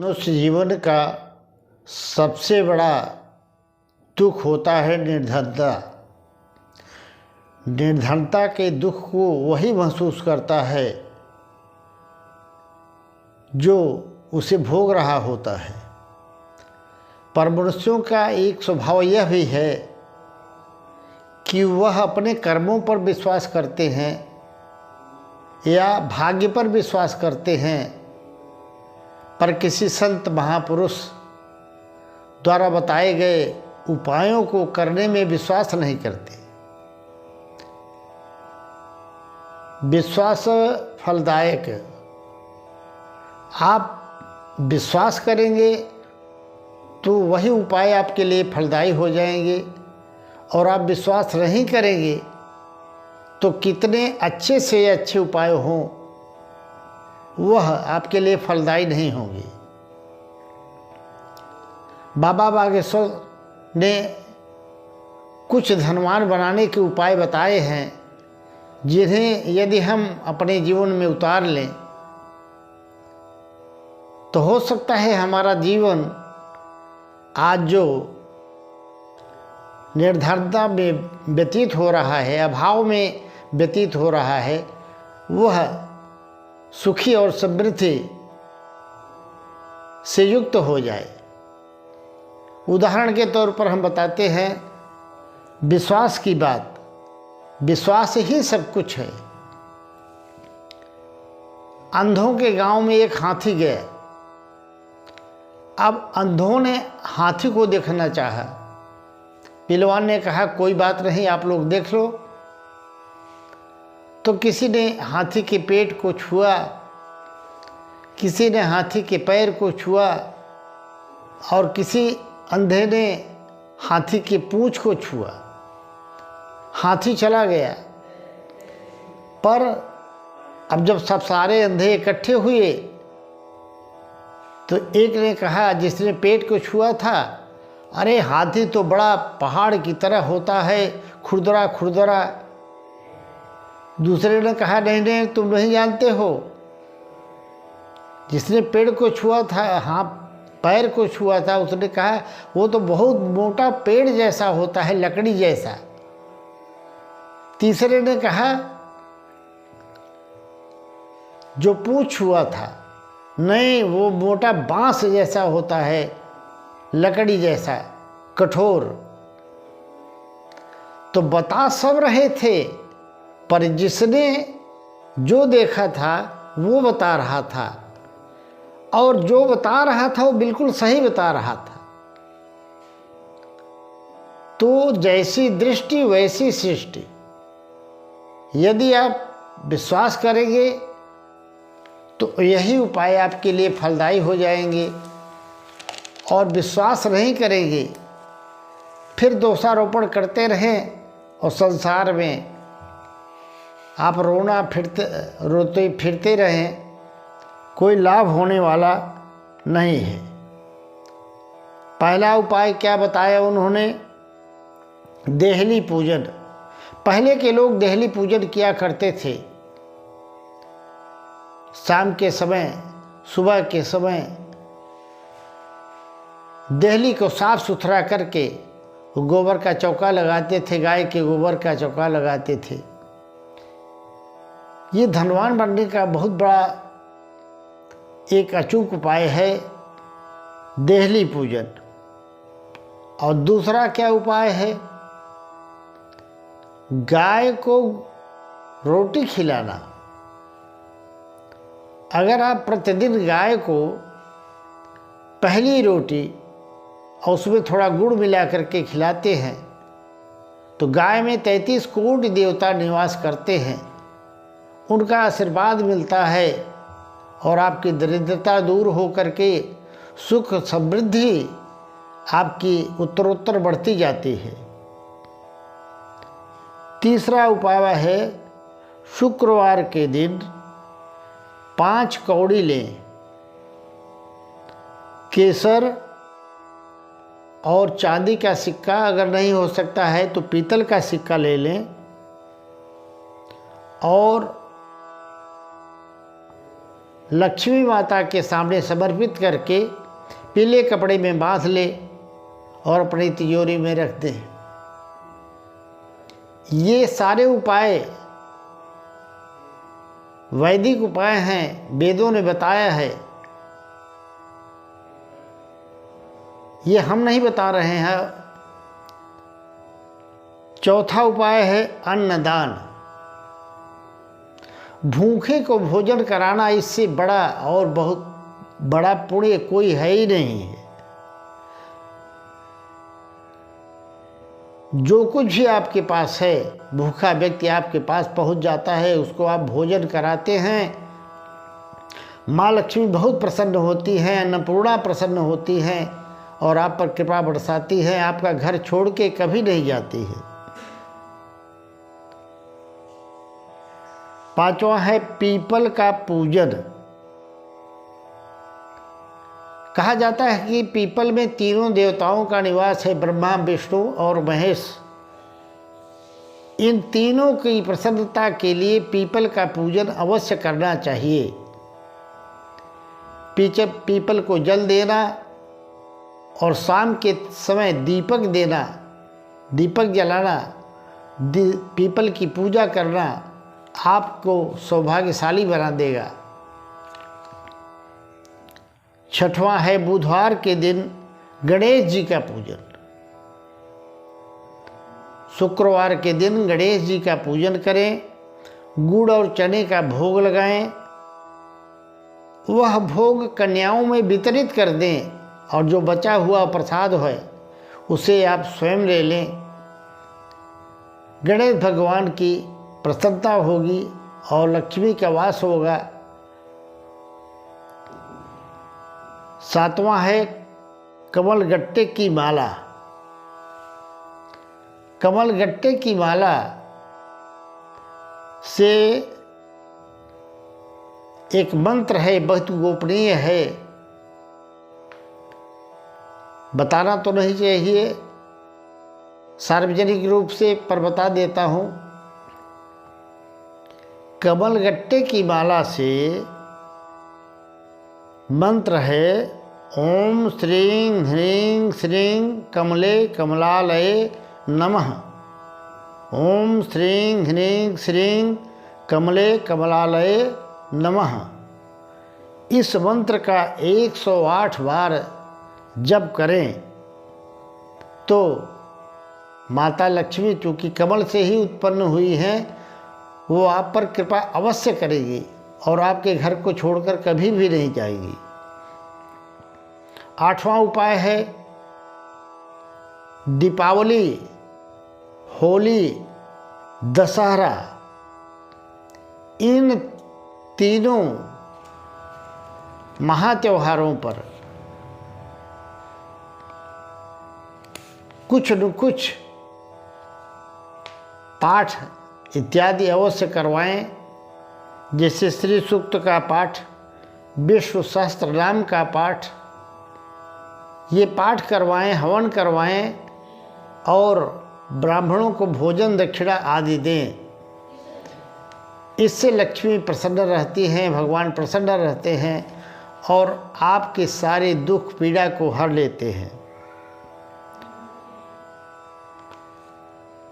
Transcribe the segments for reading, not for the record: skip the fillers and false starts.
मनुष्य जीवन का सबसे बड़ा दुख होता है निर्धनता। निर्धनता के दुख को वही महसूस करता है जो उसे भोग रहा होता है। पर मनुष्यों का एक स्वभाव यह भी है कि वह अपने कर्मों पर विश्वास करते हैं या भाग्य पर विश्वास करते हैं, पर किसी संत महापुरुष द्वारा बताए गए उपायों को करने में विश्वास नहीं करते। विश्वास फलदायक। आप विश्वास करेंगे तो वही उपाय आपके लिए फलदायी हो जाएंगे, और आप विश्वास नहीं करेंगे तो कितने अच्छे से अच्छे उपाय हों वह आपके लिए फलदायी नहीं होंगे। बाबा बागेश्वर ने कुछ धनवान बनाने के उपाय बताए हैं, जिन्हें यदि हम अपने जीवन में उतार लें तो हो सकता है हमारा जीवन आज जो निर्धनता में व्यतीत हो रहा है, अभाव में व्यतीत हो रहा है, वह सुखी और समृद्धि से युक्त हो जाए। उदाहरण के तौर पर हम बताते हैं विश्वास की बात। विश्वास ही सब कुछ है। अंधों के गांव में एक हाथी गया। अब अंधों ने हाथी को देखना चाहा। पहलवान ने कहा कोई बात नहीं, आप लोग देख लो। तो किसी ने हाथी के पेट को छुआ, किसी ने हाथी के पैर को छुआ, और किसी अंधे ने हाथी की पूंछ को छुआ। हाथी चला गया। पर अब जब सब सारे अंधे इकट्ठे हुए तो एक ने कहा, जिसने पेट को छुआ था, अरे हाथी तो बड़ा पहाड़ की तरह होता है, खुरदरा खुरदरा। दूसरे ने कहा, नहीं नहीं, तुम नहीं जानते हो। जिसने पेड़ को छुआ था, हाँ पैर को छुआ था, उसने कहा वो तो बहुत मोटा पेड़ जैसा होता है, लकड़ी जैसा। तीसरे ने कहा जो पूंछ छुआ था, नहीं वो मोटा बांस जैसा होता है, लकड़ी जैसा कठोर। तो बता सब रहे थे, पर जिसने जो देखा था वो बता रहा था, और जो बता रहा था वो बिल्कुल सही बता रहा था। तो जैसी दृष्टि वैसी सृष्टि। यदि आप विश्वास करेंगे तो यही उपाय आपके लिए फलदायी हो जाएंगे, और विश्वास नहीं करेंगे फिर दोषारोपण करते रहें और संसार में आप रोते फिरते रहें, कोई लाभ होने वाला नहीं है। पहला उपाय क्या बताया उन्होंने? देहली पूजन। पहले के लोग देहली पूजन किया करते थे। शाम के समय, सुबह के समय देहली को साफ सुथरा करके गोबर का चौका लगाते थे, गाय के गोबर का चौका लगाते थे। ये धनवान बनने का बहुत बड़ा एक अचूक उपाय है, देहली पूजन। और दूसरा क्या उपाय है? गाय को रोटी खिलाना। अगर आप प्रतिदिन गाय को पहली रोटी और उसमें थोड़ा गुड़ मिला करके खिलाते हैं तो गाय में 33 कोटि देवता निवास करते हैं, उनका आशीर्वाद मिलता है और आपकी दरिद्रता दूर हो करके सुख समृद्धि आपकी उत्तरोत्तर बढ़ती जाती है। तीसरा उपाय है शुक्रवार के दिन 5 कौड़ी लें, केसर और चांदी का सिक्का, अगर नहीं हो सकता है तो पीतल का सिक्का ले लें, और लक्ष्मी माता के सामने समर्पित करके पीले कपड़े में बांध ले और अपनी तिजोरी में रख दे। ये सारे उपाय वैदिक उपाय हैं, वेदों ने बताया है, ये हम नहीं बता रहे हैं। चौथा उपाय है अन्नदान। भूखे को भोजन कराना इससे बड़ा और बहुत बड़ा पुण्य कोई है ही नहीं है। जो कुछ भी आपके पास है, भूखा व्यक्ति आपके पास पहुंच जाता है, उसको आप भोजन कराते हैं, माँ लक्ष्मी बहुत प्रसन्न होती हैं, अन्नपूर्णा प्रसन्न होती हैं और आप पर कृपा बरसाती है, आपका घर छोड़ के कभी नहीं जाती है। पांचवा है पीपल का पूजन। कहा जाता है कि पीपल में तीनों देवताओं का निवास है, ब्रह्मा, विष्णु और महेश। इन तीनों की प्रसन्नता के लिए पीपल का पूजन अवश्य करना चाहिए। पीपल को जल देना और शाम के समय दीपक देना, दीपक जलाना, पीपल की पूजा करना आपको सौभाग्यशाली बना देगा। छठवां है बुधवार के दिन गणेश जी का पूजन। शुक्रवार के दिन गणेश जी का पूजन करें, गुड़ और चने का भोग लगाएं, वह भोग कन्याओं में वितरित कर दें और जो बचा हुआ प्रसाद है उसे आप स्वयं ले लें। गणेश भगवान की प्रसन्नता होगी और लक्ष्मी का वास होगा। सातवां है कमल गट्टे की माला। कमल गट्टे की माला से एक मंत्र है, बहुत गोपनीय है, बताना तो नहीं चाहिए सार्वजनिक रूप से, पर बता देता हूँ। कमल गट्टे की माला से मंत्र है ओम श्रीं ह्रीं श्रीं कमले कमलालये नमः। ओम श्रीं ह्रीं श्रीं कमले कमलालये नमः। इस मंत्र का 108 बार जप करें तो माता लक्ष्मी, चूँकि कमल से ही उत्पन्न हुई हैं, वो आप पर कृपा अवश्य करेगी और आपके घर को छोड़कर कभी भी नहीं जाएगी। आठवां उपाय है दीपावली, होली, दशहरा, इन तीनों महात्योहारों पर कुछ न कुछ पाठ इत्यादि अवश्य करवाएं, जैसे श्री सूक्त का पाठ, विष्णु सहस्त्र नाम का पाठ, ये पाठ करवाएं, हवन करवाएं और ब्राह्मणों को भोजन दक्षिणा आदि दें। इससे लक्ष्मी प्रसन्न रहती हैं, भगवान प्रसन्न रहते हैं और आपके सारे दुख पीड़ा को हर लेते हैं।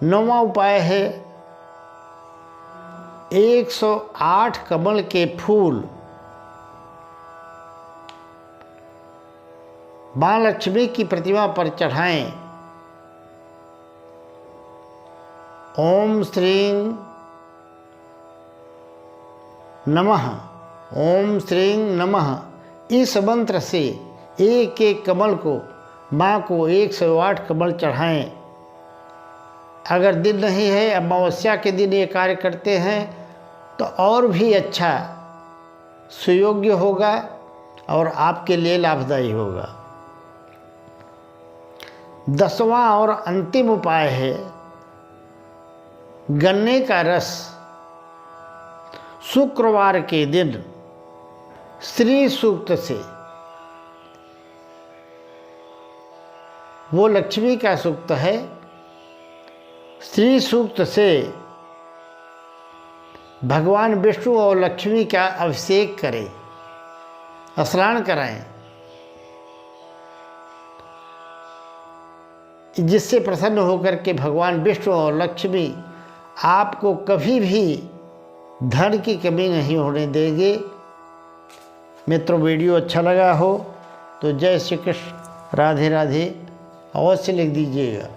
नौवां उपाय है 108 कमल के फूल माँ लक्ष्मी की प्रतिमा पर चढ़ाएं। ओम श्रीं नमः, ओम श्रीं नमः, इस मंत्र से एक एक कमल को माँ को 108 कमल चढ़ाएं। अगर दिन नहीं है, अमावस्या के दिन ये कार्य करते हैं तो और भी अच्छा सुयोग्य होगा और आपके लिए लाभदायी होगा। 10वां और अंतिम उपाय है गन्ने का रस। शुक्रवार के दिन श्री सूक्त से, वो लक्ष्मी का सूक्त है, श्री सूक्त से भगवान विष्णु और लक्ष्मी का अभिषेक करें। स्नान कराएं, जिससे प्रसन्न होकर के भगवान विष्णु और लक्ष्मी आपको कभी भी धन की कमी नहीं होने देंगे। मित्रों, वीडियो अच्छा लगा हो तो जय श्री कृष्ण, राधे राधे अवश्य लिख दीजिएगा।